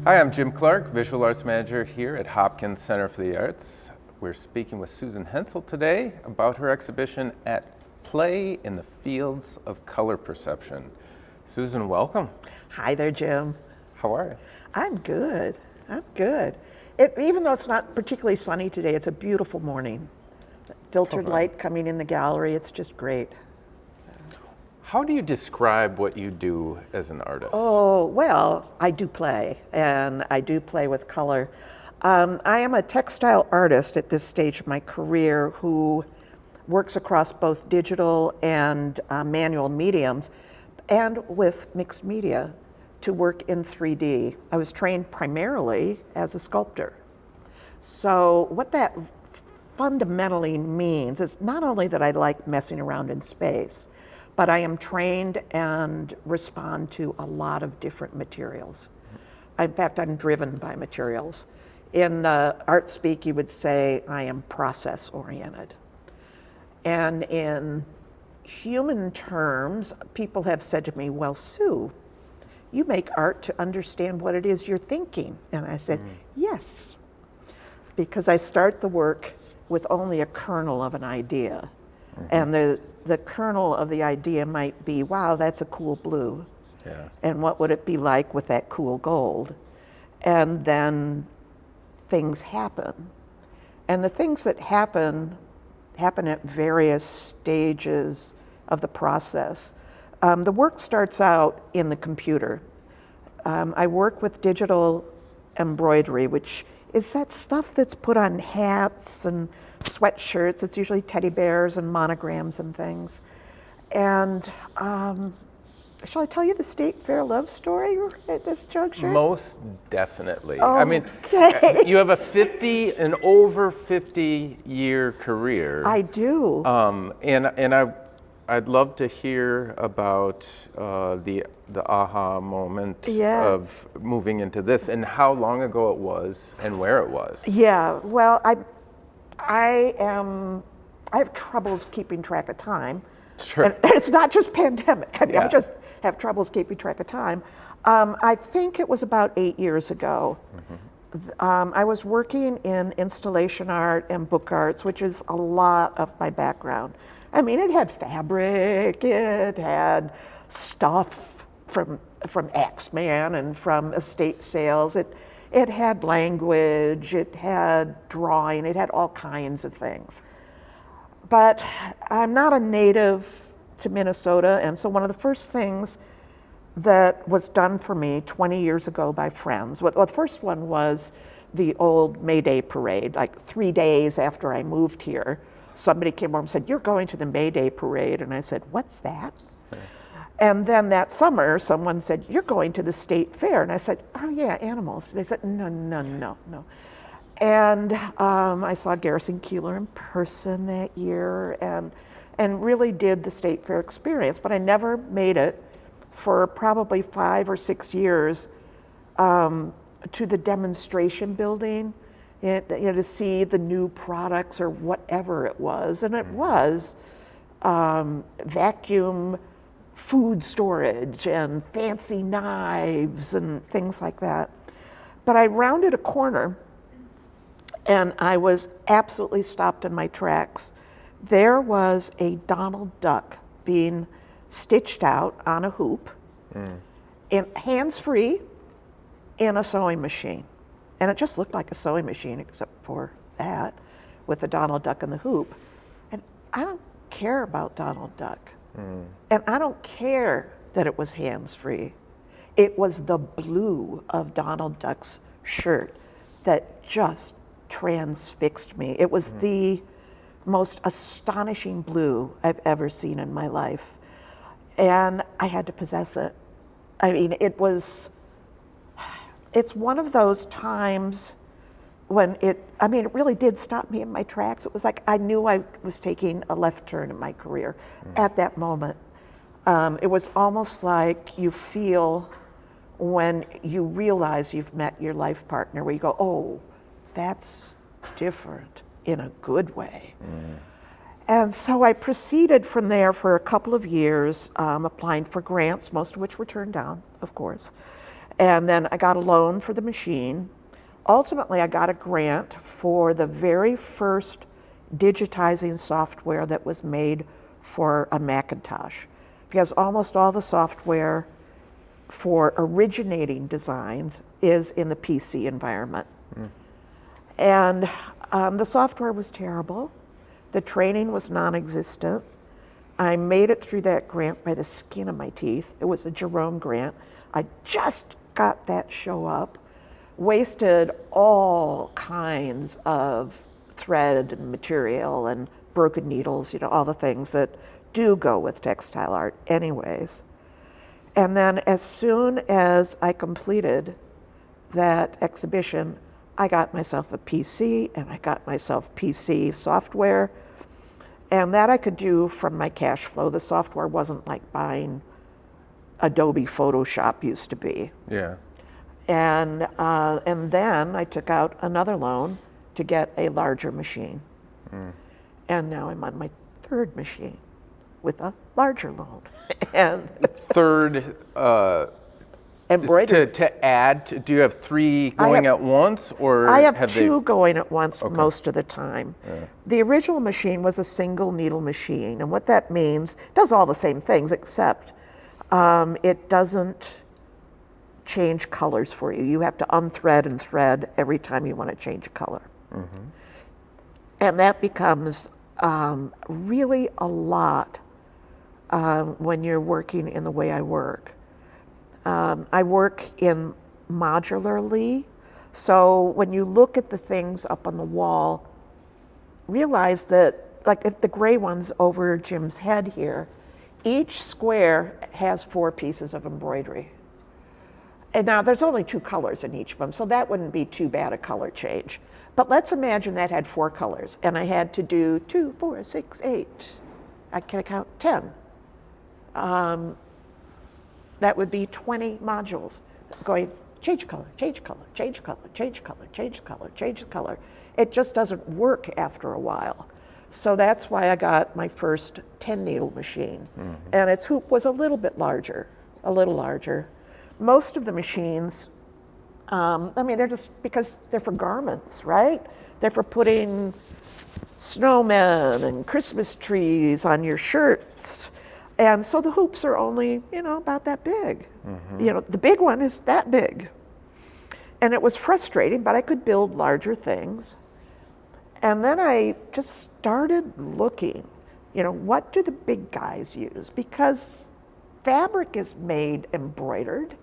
Hi, I'm Jim Clark, Visual Arts Manager here at Hopkins Center for the Arts. We're speaking with Susan Hensel today about her exhibition At Play in the Fields of Color Perception. Susan, welcome. Hi there, Jim. How are you? I'm good. Even though it's not particularly sunny today, it's a beautiful morning. Filtered light coming in the gallery, it's just great. How do you describe what you do as an artist? Oh, well, I do play, and I do play with color. I am a textile artist at this stage of my career who works across both digital and manual mediums, and with mixed media to work in 3D. I was trained primarily as a sculptor. So what that fundamentally means is not only that I like messing around in space, but I am trained and respond to a lot of different materials. In fact, I'm driven by materials. In art speak, you would say I am process oriented. And in human terms, people have said to me, well, Sue, you make art to understand what it is you're thinking. And I said, yes, because I start the work with only a kernel of an idea. And the kernel of the idea might be, wow, that's a cool blue. Yeah. And what would it be like with that cool gold? And then things happen. And the things that happen at various stages of the process. The work starts out in the computer. I work with digital embroidery, which is that stuff that's put on hats and sweatshirts. It's usually teddy bears and monograms and things. And shall I tell you the State Fair love story at this juncture? Most definitely. Okay. I mean, you have an over 50-year career. I do. And I'd love to hear about the aha moment of moving into this and how long ago it was and where it was. Yeah, well, I have troubles keeping track of time. Sure. And it's not just pandemic. I mean, Yeah. I just have troubles keeping track of time. I think it was about 8 years ago. I was working in installation art and book arts, which is a lot of my background. I mean, it had fabric, it had stuff from Axeman and from estate sales. It had language, it had drawing, it had all kinds of things. But I'm not a native to Minnesota, and so one of the first things that was done for me 20 years ago by friends, well, the first one was the old May Day parade, like 3 days after I moved here. Somebody came over and said, you're going to the May Day parade, and I said, what's that? And then that summer, someone said, you're going to the State Fair. And I said, oh yeah, animals. They said, no. And I saw Garrison Keillor in person that year and really did the State Fair experience. But I never made it for probably 5 or 6 years to the demonstration building to see the new products or whatever it was. And it was vacuum food storage and fancy knives and things like that. But I rounded a corner and I was absolutely stopped in my tracks. There was a Donald Duck being stitched out on a hoop, in hands-free, in a sewing machine. And it just looked like a sewing machine except for that, with the Donald Duck and the hoop. And I don't care about Donald Duck. And I don't care that it was hands-free. It was the blue of Donald Duck's shirt that just transfixed me. It was the most astonishing blue I've ever seen in my life. And I had to possess it. I mean, it's one of those times when it really did stop me in my tracks. It was like I knew I was taking a left turn in my career at that moment. It was almost like you feel when you realize you've met your life partner, where you go, oh, that's different in a good way. And so I proceeded from there for a couple of years, applying for grants, most of which were turned down, of course. And then I got a loan for the machine. Ultimately, I got a grant for the very first digitizing software that was made for a Macintosh, because almost all the software for originating designs is in the PC environment. And the software was terrible. The training was non-existent. I made it through that grant by the skin of my teeth. It was a Jerome grant. I just got that show up, wasted all kinds of thread and material and broken needles, you know, all the things that do go with textile art anyways. And then as soon as I completed that exhibition, I got myself a PC and I got myself PC software, and that I could do from my cash flow. The software wasn't like buying Adobe Photoshop used to be. Yeah. And then I took out another loan to get a larger machine. And now I'm on my third machine with a larger loan. And Third, embroidery. to add, do you have three going at once, or I have they? two going at once most of the time. The original machine was a single needle machine, and what that means, it does all the same things, except it doesn't change colors for you. You have to unthread and thread every time you want to change a color. And that becomes really a lot when you're working in the way I work. I work in modularly, so when you look at the things up on the wall, realize that, like if the gray one's over Jim's head here, each square has 4 pieces of embroidery. And now there's only 2 colors in each of them, so that wouldn't be too bad a color change. But let's imagine that had 4 colors, and I had to do 2, 4, 6, 8. I can count 10. That would be 20 modules going change color, change color, change color, change color, change color, change color. It just doesn't work after a while. So that's why I got my first 10 needle machine. And its hoop was a little bit larger, a little larger. Most of the machines, I mean, they're just because they're for garments, right? They're for putting snowmen and Christmas trees on your shirts. And so the hoops are only, you know, about that big. You know, the big one is that big. And it was frustrating, but I could build larger things. And then I just started looking, you know, what do the big guys use? Because fabric is made embroidered.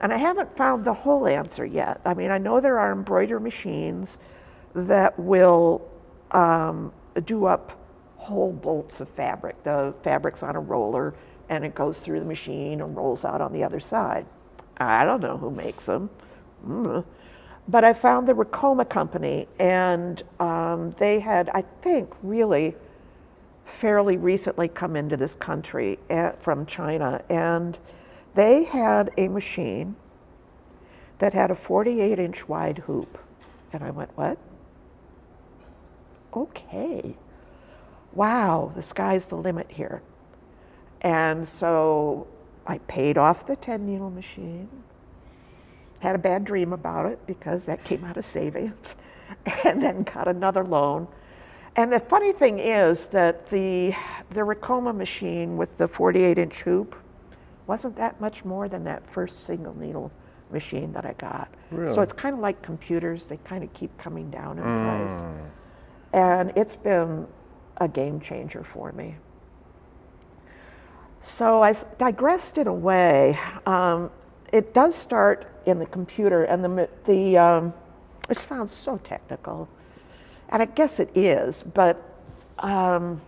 And I haven't found the whole answer yet. I mean, I know there are embroidery machines that will do up whole bolts of fabric. The fabric's on a roller and it goes through the machine and rolls out on the other side. I don't know who makes them. But I found the Ricoma company, and they had, I think, really fairly recently come into this country from China, and they had a machine that had a 48-inch wide hoop. And I went, what? Okay. Wow, the sky's the limit here. And so I paid off the 10 needle machine, had a bad dream about it because that came out of savings, and then got another loan. And the funny thing is that the Ricoma machine with the 48-inch hoop wasn't that much more than that first single needle machine that I got. Really? So it's kind of like computers, they kind of keep coming down in price. And it's been a game changer for me. So I digressed in a way. It does start in the computer, and it sounds so technical, and I guess it is, but I'm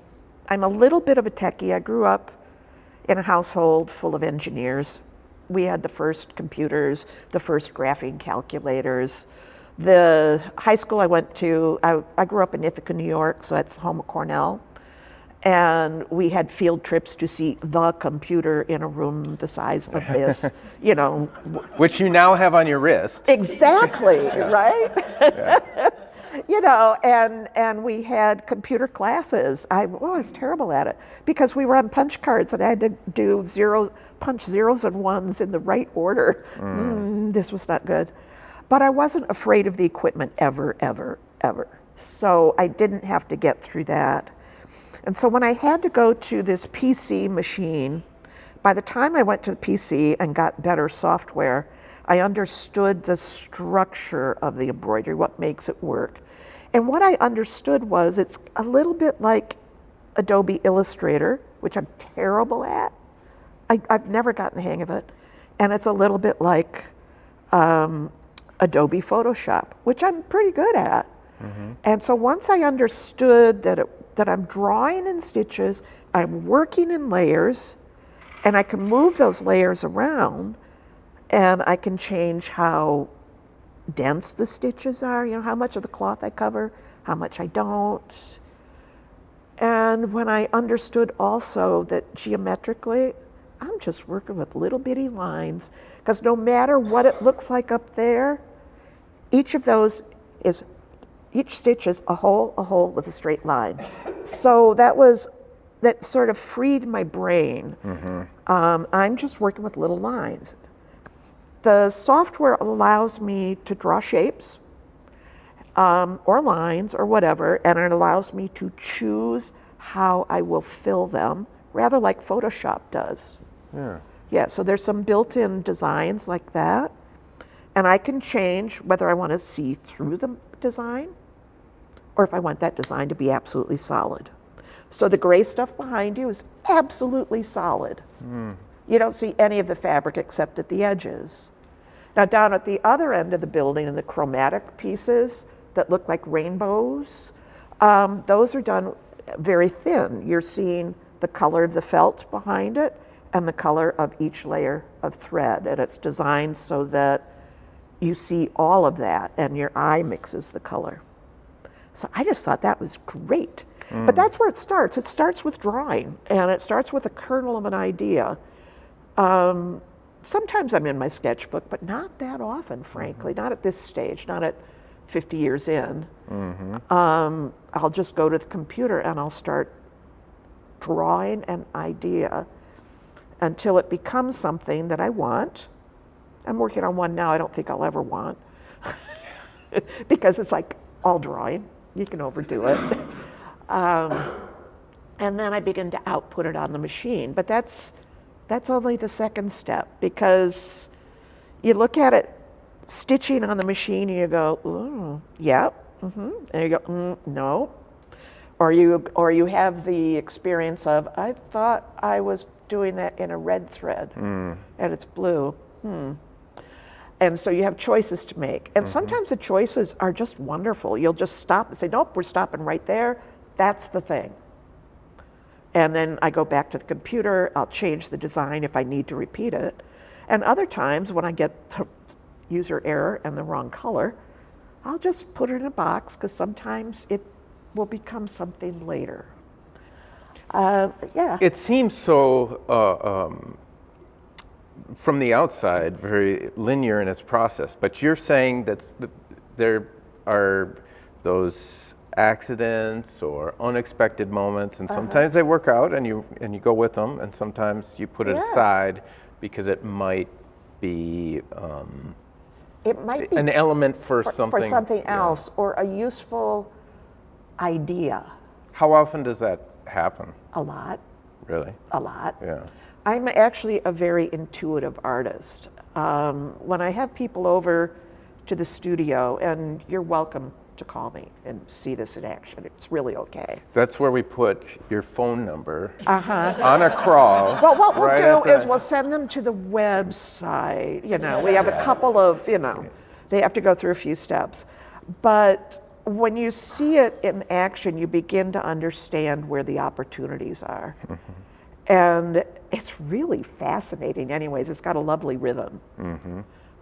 a little bit of a techie. I grew up in a household full of engineers. We had the first computers, the first graphing calculators. The high school I went to, I grew up in Ithaca, New York, so that's the home of Cornell. And we had field trips to see the computer in a room the size of this, you know. Which you now have on your wrist. Exactly, right? you know, and we had computer classes. I was terrible at it because we were on punch cards and I had to do punch zeros and ones in the right order. This was not good. But I wasn't afraid of the equipment ever, ever, ever. So I didn't have to get through that. And so when I had to go to this PC machine, by the time I went to the PC and got better software, I understood the structure of the embroidery, what makes it work. And what I understood was it's a little bit like Adobe Illustrator, which I'm terrible at. I've never gotten the hang of it. And it's a little bit like Adobe Photoshop, which I'm pretty good at. And so once I understood that I'm drawing in stitches, I'm working in layers, and I can move those layers around, and I can change how dense the stitches are, you know, how much of the cloth I cover, how much I don't. And when I understood also that geometrically, I'm just working with little bitty lines, because no matter what it looks like up there, each stitch is a hole with a straight line. So that sort of freed my brain. I'm just working with little lines. The software allows me to draw shapes or lines or whatever, and it allows me to choose how I will fill them, rather like Photoshop does. Yeah, so there's some built-in designs like that, and I can change whether I want to see through the design or if I want that design to be absolutely solid. So the gray stuff behind you is absolutely solid. You don't see any of the fabric except at the edges. Now down at the other end of the building, in the chromatic pieces that look like rainbows, those are done very thin. You're seeing the color of the felt behind it and the color of each layer of thread. And it's designed so that you see all of that and your eye mixes the color. So I just thought that was great. But that's where it starts. It starts with drawing, and it starts with a kernel of an idea. Sometimes I'm in my sketchbook, but not that often, frankly, not at this stage, not at 50 years in. I'll just go to the computer and I'll start drawing an idea until it becomes something that I want. I'm working on one now I don't think I'll ever want because it's like all drawing. You can overdo it. And then I begin to output it on the machine. But that's only the second step, because you look at it stitching on the machine and you go, ooh, yep, and you go, no. Or you have the experience of, I thought I was doing that in a red thread and it's blue. And so you have choices to make. And sometimes the choices are just wonderful. You'll just stop and say, nope, we're stopping right there. That's the thing. And then I go back to the computer, I'll change the design if I need to repeat it. And other times when I get the user error and the wrong color, I'll just put it in a box, because sometimes it will become something later. Yeah. It seems so, from the outside, very linear in its process, but you're saying that there are those accidents or unexpected moments, and sometimes they work out and you go with them, and sometimes you put it aside because it might be an element for something else, or a useful idea. How often does that happen? A lot. Really? A lot. Yeah. I'm actually a very intuitive artist. When I have people over to the studio, and you're welcome to call me and see this in action, it's really okay. That's where we put your phone number on a crawl. Well, what we'll do is we'll send them to the website. You know, we have a couple of, they have to go through a few steps. But when you see it in action, you begin to understand where the opportunities are. And it's really fascinating anyways. It's got a lovely rhythm.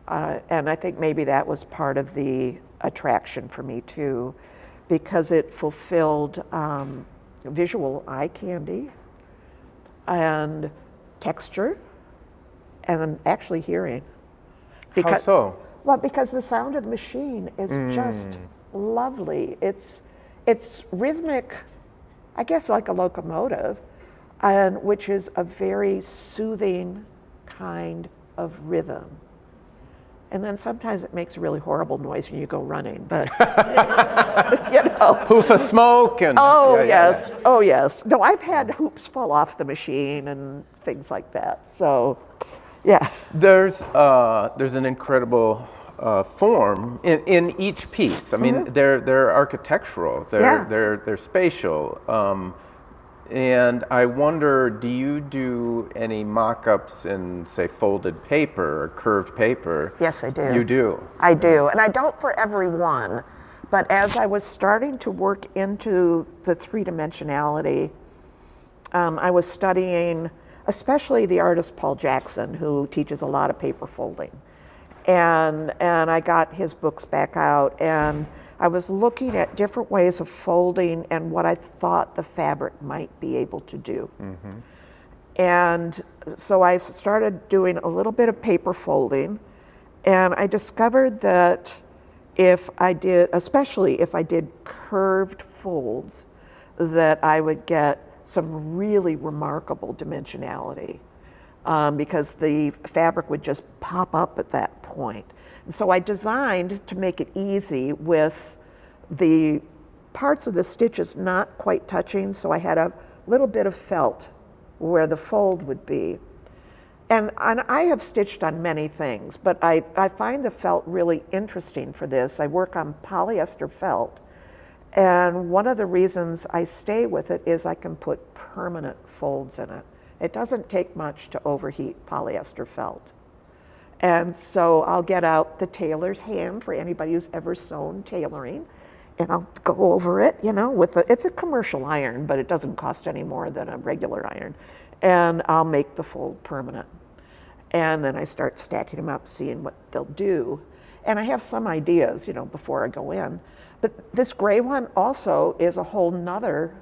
And I think maybe that was part of the attraction for me too, because it fulfilled visual eye candy and texture and actually hearing. How so? Well, because the sound of the machine is just lovely. It's rhythmic, I guess, like a locomotive, and which is a very soothing kind of rhythm. And then sometimes it makes a really horrible noise when you go running, but you know. Poof of smoke and Oh yes, oh yes. No, I've had hoops fall off the machine and things like that. So, yeah. There's an incredible form in each piece. I mean, they're architectural. They're spatial. And I wonder, do you do any mock-ups in, say, folded paper or curved paper? Yes, I do. You do? I do, and I don't for every one. But as I was starting to work into the three-dimensionality, I was studying, especially the artist Paul Jackson, who teaches a lot of paper folding. And I got his books back out, and I was looking at different ways of folding and what I thought the fabric might be able to do. And so I started doing a little bit of paper folding, and I discovered that if I did, especially if I did curved folds, that I would get some really remarkable dimensionality. Because the fabric would just pop up at that point. So I designed to make it easy with the parts of the stitches not quite touching, so I had a little bit of felt where the fold would be. And I have stitched on many things, but I find the felt really interesting for this. I work on polyester felt, and one of the reasons I stay with it is I can put permanent folds in it. It doesn't take much to overheat polyester felt. And so I'll get out the tailor's ham for anybody who's ever sewn tailoring, and I'll go over it, you know, it's a commercial iron, but it doesn't cost any more than a regular iron. And I'll make the fold permanent. And then I start stacking them up, seeing what they'll do. And I have some ideas, you know, before I go in. But this gray one also is a whole nother,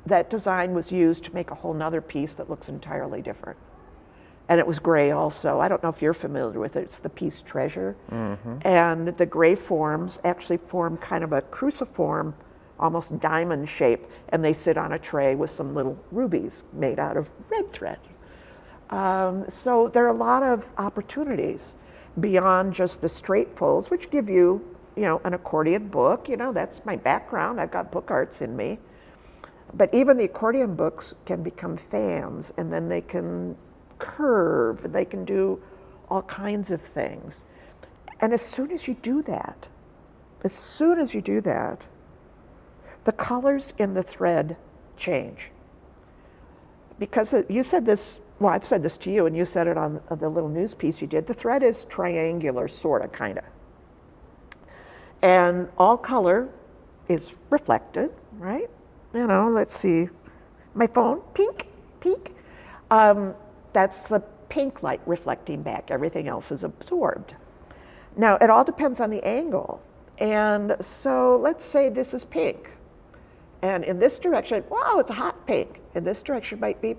that design was used to make a whole nother piece that looks entirely different. And it was gray also. I don't know if you're familiar with it. It's the piece Treasure. And the gray forms actually form kind of a cruciform, almost diamond shape, and they sit on a tray with some little rubies made out of red thread. So there are a lot of opportunities beyond just the straight folds, which give you, you know, an accordion book. You know, that's my background. I've got book arts in me. But even the accordion books can become fans, and then they can curve, and they can do all kinds of things. And as soon as you do that, the colors in the thread change. Because you said this, well, I've said this to you, and you said it on the little news piece you did, the thread is triangular, sort of, kind of. And all color is reflected, right? You know, let's see, my phone, pink. That's the pink light reflecting back. Everything else is absorbed. Now, it all depends on the angle. And so let's say this is pink. And in this direction, wow, it's a hot pink. In this direction might be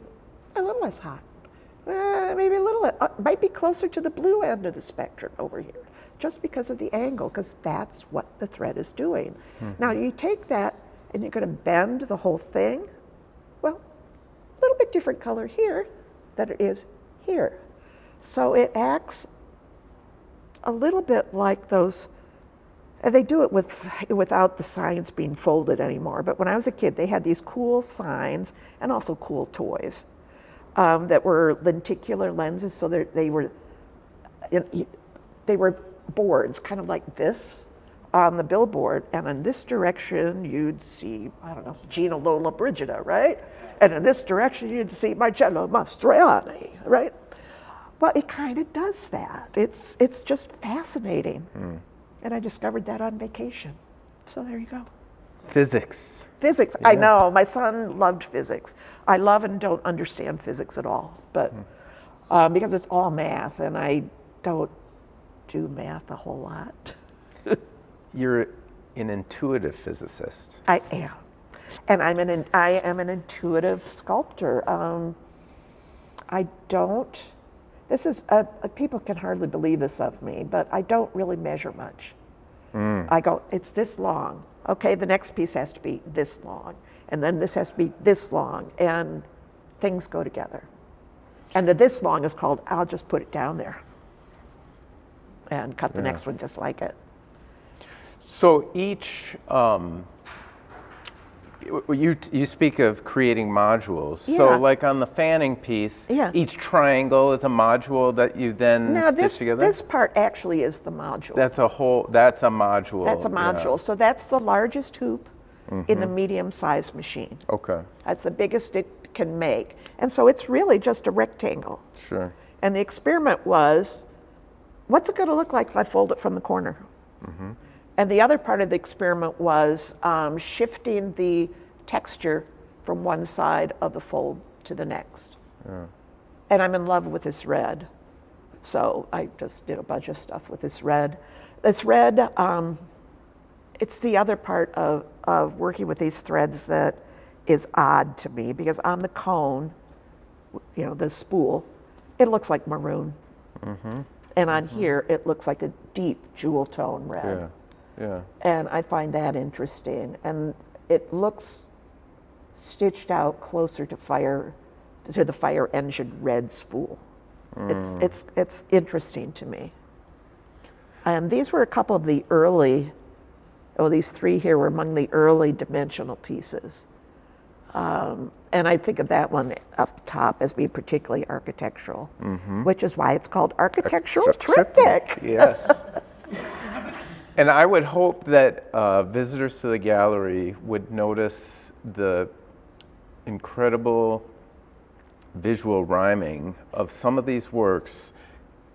a little less hot. Maybe a little, might be closer to the blue end of the spectrum over here, just because of the angle, because that's what the thread is doing. Now, you take that and you're going to bend the whole thing. Well, a little bit different color here than it is here. So it acts a little bit like those, they do it without the signs being folded anymore, but when I was a kid, they had these cool signs and also cool toys that were lenticular lenses, so they were boards, kind of like this on the billboard, and in this direction you'd see, I don't know, Gina Lola Brigida, right? And in this direction you'd see Marcello Mastroianni, right? Well, it kind of does that. It's just fascinating. And I discovered that on vacation. So there you go. Physics. Physics, yeah. I know, my son loved physics. I love and don't understand physics at all, but because it's all math, and I don't do math a whole lot. You're an intuitive physicist. I am. And I am an intuitive sculptor. People can hardly believe this of me, but I don't really measure much. I go, it's this long. Okay, the next piece has to be this long. And then this has to be this long. And things go together. And the this long is called, I'll just put it down there and cut the next one just like it. So each, you speak of creating modules. So Yeah. like on the fanning piece, Yeah. each triangle is a module that you then Now stitch together? this part actually is the module. That's a module. That's a yeah. module. So that's the largest hoop in the medium-sized machine. Okay, That's the biggest it can make. And so it's really just a rectangle. sure. And the experiment was, what's it going to look like if I fold it from the corner? And the other part of the experiment was shifting the texture from one side of the fold to the next. And I'm in love with this red. So I just did a bunch of stuff with this red. This red, it's the other part of working with these threads that is odd to me, because on the cone, you know, the spool, it looks like maroon. And on here, it looks like a deep jewel tone red. Yeah, yeah. And I find that interesting. And it looks stitched out closer to the fire engine red spool. It's interesting to me. And these were a couple of the early, these three here were among the early dimensional pieces. And I think of that one up top as being particularly architectural, which is why it's called Architectural Triptych. Yes. And I would hope that visitors to the gallery would notice the incredible visual rhyming of some of these works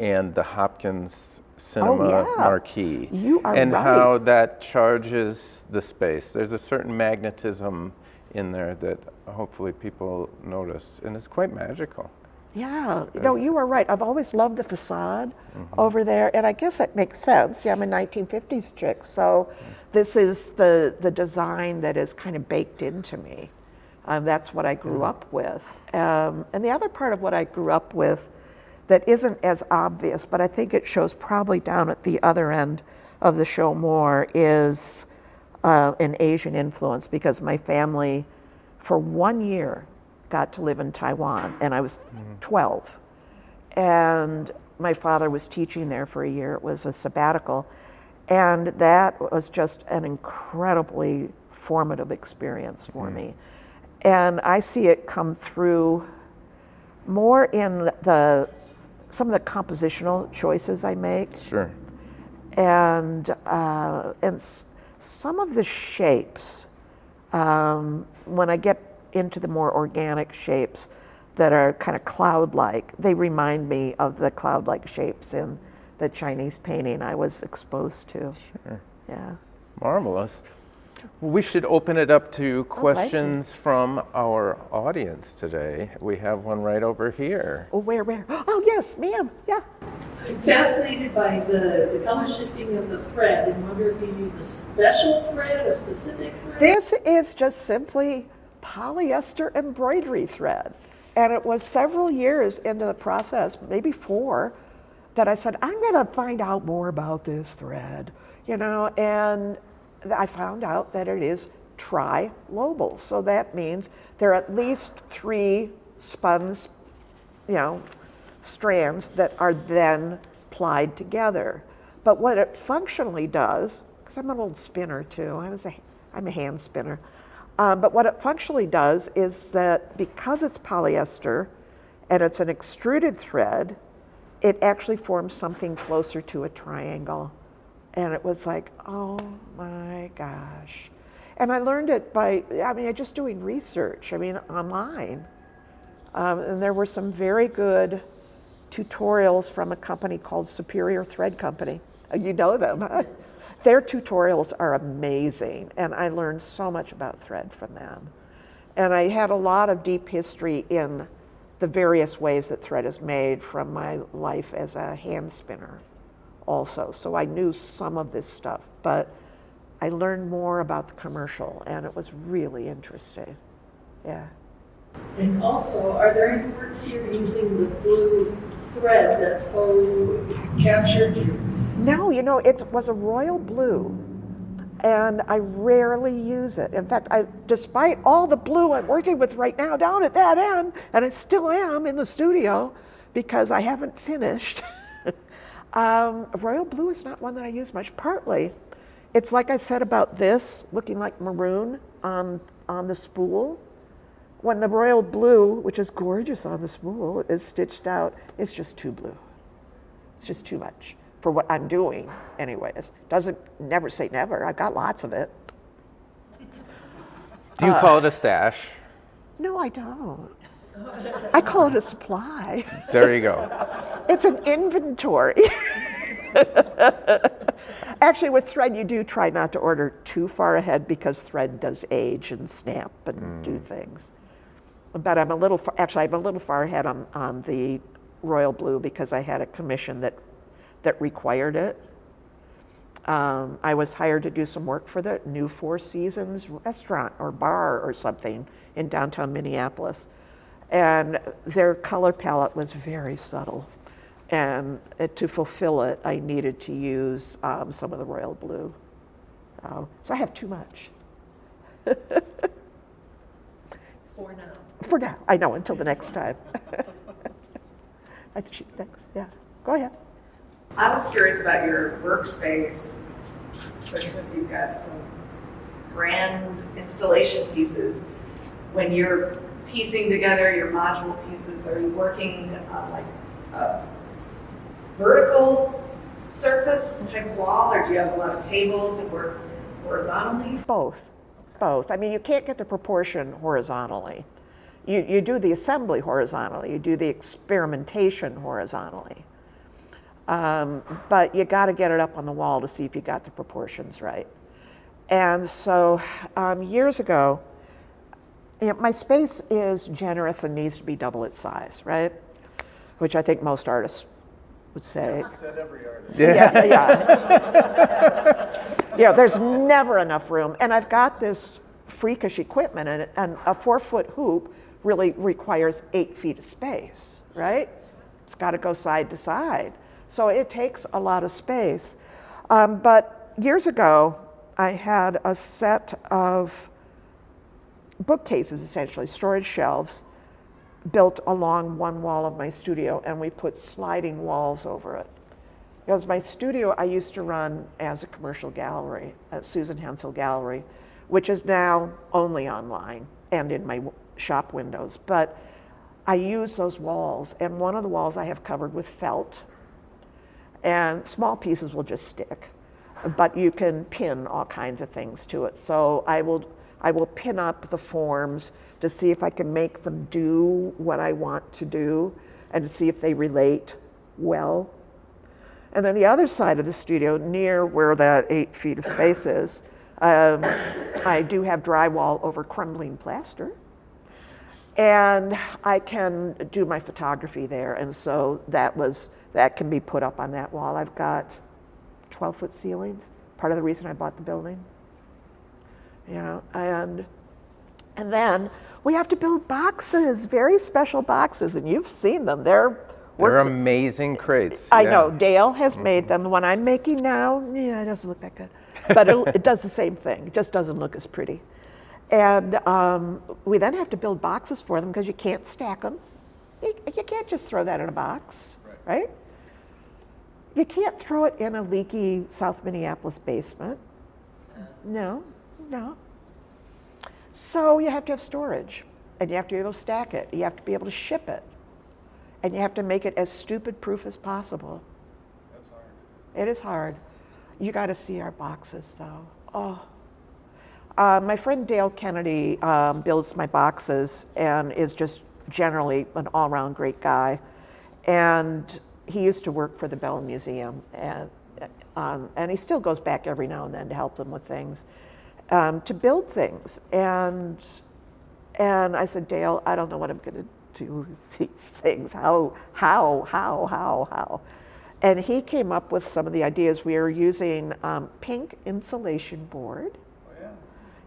and the Hopkins Cinema marquee. You are and right. how that charges the space. There's a certain magnetism in there that hopefully people notice, and it's quite magical. Yeah, no, you are right. I've always loved the facade over there, and I guess that makes sense. Yeah, I'm a 1950s chick, so this is the design that is kind of baked into me. That's what I grew up with. And the other part of what I grew up with that isn't as obvious, but I think it shows probably down at the other end of the show more, is an Asian influence, because my family, for 1 year, got to live in Taiwan, and I was 12. And my father was teaching there for a year. It was a sabbatical. And that was just an incredibly formative experience for me. And I see it come through more in some of the compositional choices I make. Sure. And some of the shapes, when I get into the more organic shapes that are kind of cloud-like, they remind me of the cloud-like shapes in the Chinese painting I was exposed to. Sure. Yeah. Marvelous. Well, we should open it up to questions from our audience today. We have one right over here. Oh, where? Oh, yes, ma'am. Yeah. I'm fascinated by the color shifting of the thread, and wonder if you use a special thread, a specific thread? This is just simply polyester embroidery thread. And it was several years into the process, maybe 4, that I said, I'm going to find out more about this thread, and I found out that it is tri-lobal. So that means there are at least 3 spun, strands that are then plied together. But what it functionally does, because I'm an old spinner too, I'm a hand spinner, but what it functionally does is that because it's polyester and it's an extruded thread, it actually forms something closer to a triangle. And it was like, oh my gosh. And I learned it by, just doing research, online. And there were some very good tutorials from a company called Superior Thread Company. You know them, huh? Their tutorials are amazing, and I learned so much about thread from them. And I had a lot of deep history in the various ways that thread is made from my life as a hand spinner also. So I knew some of this stuff, but I learned more about the commercial, and it was really interesting. Yeah. And also, are there any works here using the blue thread that so captured No, you know, it was a royal blue, and I rarely use it. In fact, despite all the blue I'm working with right now down at that end, and I still am in the studio because I haven't finished, royal blue is not one that I use much. Partly, it's like I said about this, looking like maroon on the spool. When the royal blue, which is gorgeous on the spool, is stitched out, it's just too blue. It's just too much for what I'm doing anyways. Never say never, I've got lots of it. Do you call it a stash? No, I don't. I call it a supply. There you go. It's an inventory. Actually, with thread, you do try not to order too far ahead because thread does age and snap and do things. But I'm a little far ahead on the royal blue because I had a commission that required it. I was hired to do some work for the new Four Seasons restaurant or bar or something in downtown Minneapolis. And their color palette was very subtle. And to fulfill it, I needed to use some of the royal blue. So I have too much. For now. For now, I know, until the next time. I think she thanks. Yeah, go ahead. I was curious about your workspace because you've got some grand installation pieces. When you're piecing together your module pieces, are you working on like a vertical surface type wall, or do you have a lot of tables that work horizontally? Both. I mean, you can't get the proportion horizontally. You do the assembly horizontally, you do the experimentation horizontally. But you got to get it up on the wall to see if you got the proportions right. And so years ago, my space is generous and needs to be double its size, right? Which I think most artists would say. Said every artist. Yeah, there's never enough room. And I've got this freakish equipment, and a 4-foot hoop really requires 8 feet of space, right? It's got to go side to side. So it takes a lot of space. But years ago, I had a set of bookcases, essentially, storage shelves, built along one wall of my studio, and we put sliding walls over it. Because my studio I used to run as a commercial gallery, a Susan Hensel gallery, which is now only online and in my shop windows. But I use those walls, and one of the walls I have covered with felt, and small pieces will just stick, but you can pin all kinds of things to it. So I will pin up the forms to see if I can make them do what I want to do and to see if they relate well. And then the other side of the studio, near where that 8 feet of space is, I do have drywall over crumbling plaster. And I can do my photography there, and so that can be put up on that wall. I've got 12-foot ceilings, part of the reason I bought the building. You know, and then we have to build boxes, very special boxes, and you've seen them. They're amazing crates. I know, Dale has made them. The one I'm making now, it doesn't look that good. But it does the same thing. It just doesn't look as pretty. And we then have to build boxes for them because you can't stack them. You can't just throw that in a box, right? You can't throw it in a leaky South Minneapolis basement. No. So you have to have storage, and you have to be able to stack it. You have to be able to ship it, and you have to make it as stupid-proof as possible. That's hard. It is hard. You got to see our boxes, though. Oh. My friend Dale Kennedy builds my boxes and is just generally an all-around great guy. And he used to work for the Bell Museum, and he still goes back every now and then to help them with things, to build things. And I said, Dale, I don't know what I'm going to do with these things. How? And he came up with some of the ideas. We are using pink insulation board.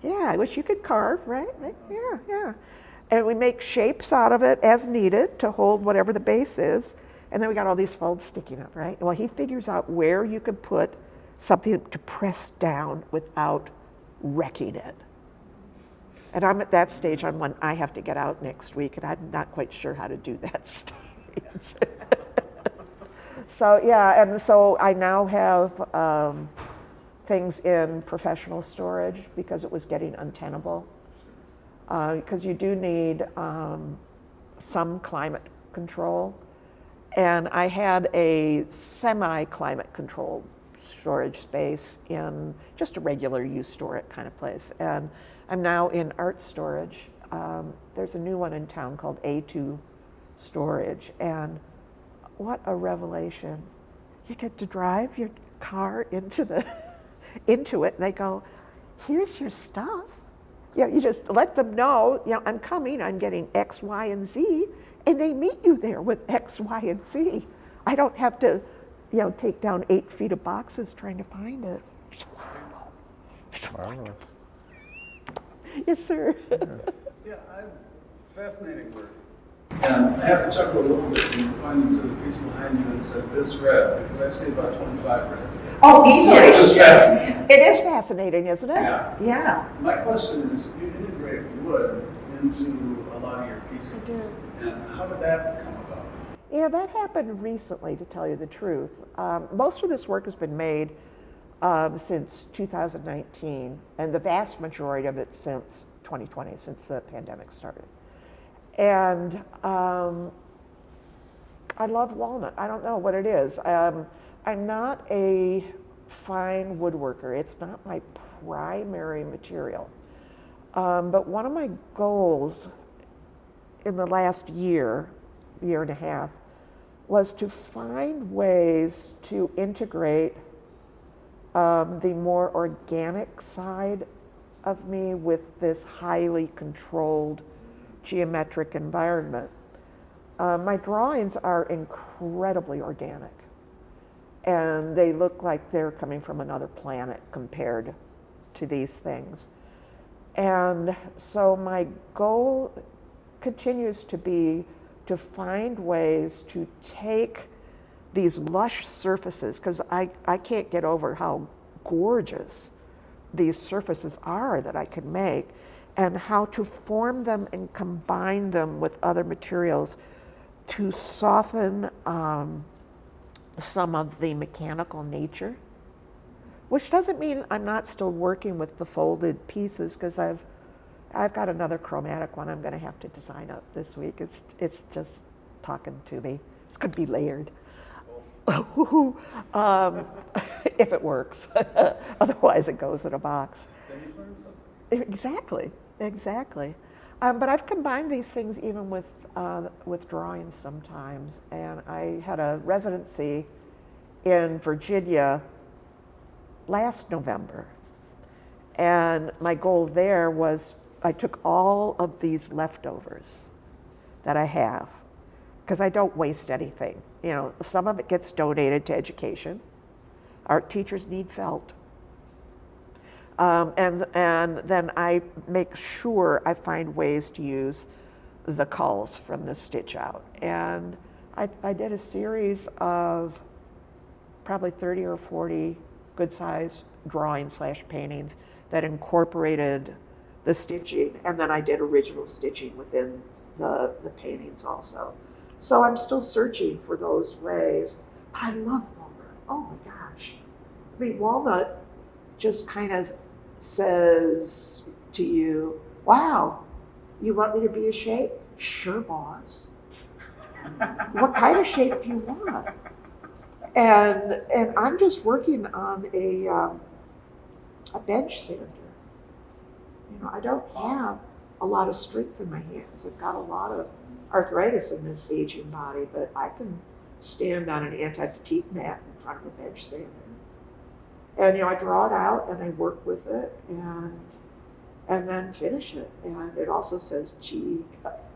Yeah, which you could carve, right? Yeah. And we make shapes out of it as needed to hold whatever the base is. And then we got all these folds sticking up, right? Well, he figures out where you could put something to press down without wrecking it. And I'm at that stage on when I have to get out next week, and I'm not quite sure how to do that stage. So yeah, and so I now have things in professional storage because it was getting untenable. Because you do need some climate control. And I had a semi-climate controlled storage space in just a regular use store it kind of place. And I'm now in art storage. There's a new one in town called A2 Storage. And what a revelation. You get to drive your car into it, and they go, here's your stuff. Yeah, you just let them know, I'm coming, I'm getting X, Y, and Z, and they meet you there with X, Y, and Z. I don't have to, take down 8 feet of boxes trying to find it. It's wonderful. It's wonderful. Yes, sir. Yeah, fascinating work. And I have to chuckle a little bit when you pointed to the piece behind you and said this red, because I see about 25 reds there. Oh, easily. Which is fascinating. It is fascinating, isn't it? Yeah. Yeah. My question is, you integrate wood into a lot of your pieces. I do. And how did that come about? Yeah, that happened recently, to tell you the truth. Most of this work has been made since 2019, and the vast majority of it since 2020, since the pandemic started. And I love walnut. I don't know what it is. I'm not a fine woodworker. It's not my primary material. But one of my goals in the last year and a half, was to find ways to integrate the more organic side of me with this highly controlled geometric environment. My drawings are incredibly organic, and they look like they're coming from another planet compared to these things. And so my goal continues to be to find ways to take these lush surfaces, because I can't get over how gorgeous these surfaces are that I can make, and how to form them and combine them with other materials to soften some of the mechanical nature, which doesn't mean I'm not still working with the folded pieces, because I've got another chromatic one I'm going to have to design up this week. It's just talking to me. It's going to be layered. If it works. Otherwise it goes in a box. Then you've learned something. Exactly. But I've combined these things even with drawings sometimes. And I had a residency in Virginia last November. And my goal there was I took all of these leftovers that I have, because I don't waste anything. Some of it gets donated to education. Art teachers need felt. And then I make sure I find ways to use the culls from the stitch out. And I did a series of probably 30 or 40 good size drawings / paintings that incorporated the stitching, and then I did original stitching within the paintings also. So I'm still searching for those ways. I love walnut. Oh my gosh. I mean, walnut just kind of says to you, wow, you want me to be a shape? Sure, boss. What kind of shape do you want? And I'm just working on a bench sander. I don't have a lot of strength in my hands. I've got a lot of arthritis in this aging body, but I can stand on an anti-fatigue mat in front of a bench sander. And I draw it out and I work with it and then finish it. And it also says, gee,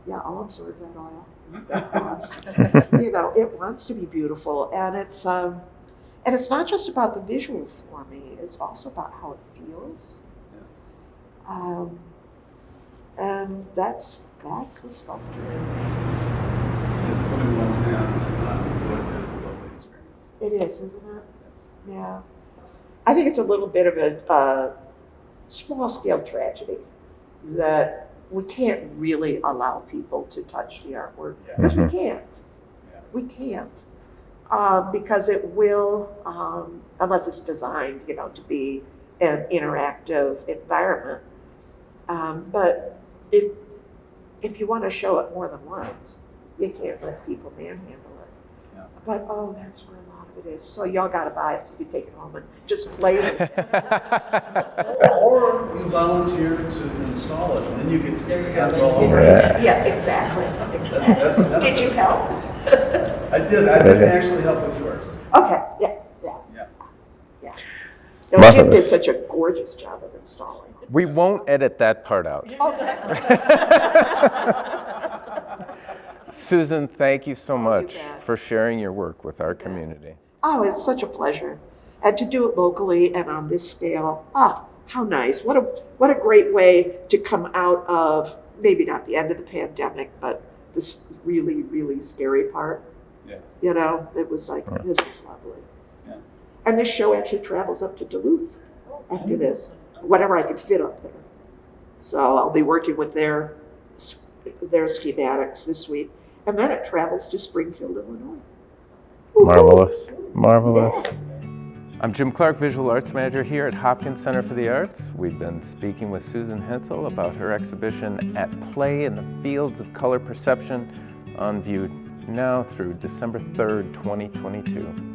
yeah, I'll absorb that oil. That wants, it wants to be beautiful. And it's not just about the visual for me, it's also about how it feels. And that's the sculpture. If putting one's hands on It is, isn't it? Yeah. I think it's a little bit of a small-scale tragedy that we can't really allow people to touch the artwork, because we can't. We can't. Because it will, unless it's designed, to be an interactive environment. But if you want to show it more than once, you can't let people manhandle it. Yeah. But that's where a lot of it is. So y'all got to buy it so you can take it home and just play with it. Or you volunteer to install it, and then you get to get your hands all over it. Yeah, exactly. That's a Did you help? I didn't actually help with yours. Okay, yeah. Yeah. No, Jim did such a gorgeous job of installing it. We won't edit that part out. Susan, thank you so much bet. for sharing your work with our community. Oh, it's such a pleasure. And to do it locally and on this scale, how nice. What a great way to come out of, maybe not the end of the pandemic, but this really, really scary part. Yeah. It was like, this is lovely. Yeah. And this show actually travels up to Duluth after this, whatever I could fit up there. So I'll be working with their schematics this week. And then it travels to Springfield, Illinois. Marvelous, marvelous. I'm Jim Clark, Visual Arts Manager here at Hopkins Center for the Arts. We've been speaking with Susan Hensel about her exhibition At Play in the Fields of Color Perception, on view now through December 3rd, 2022.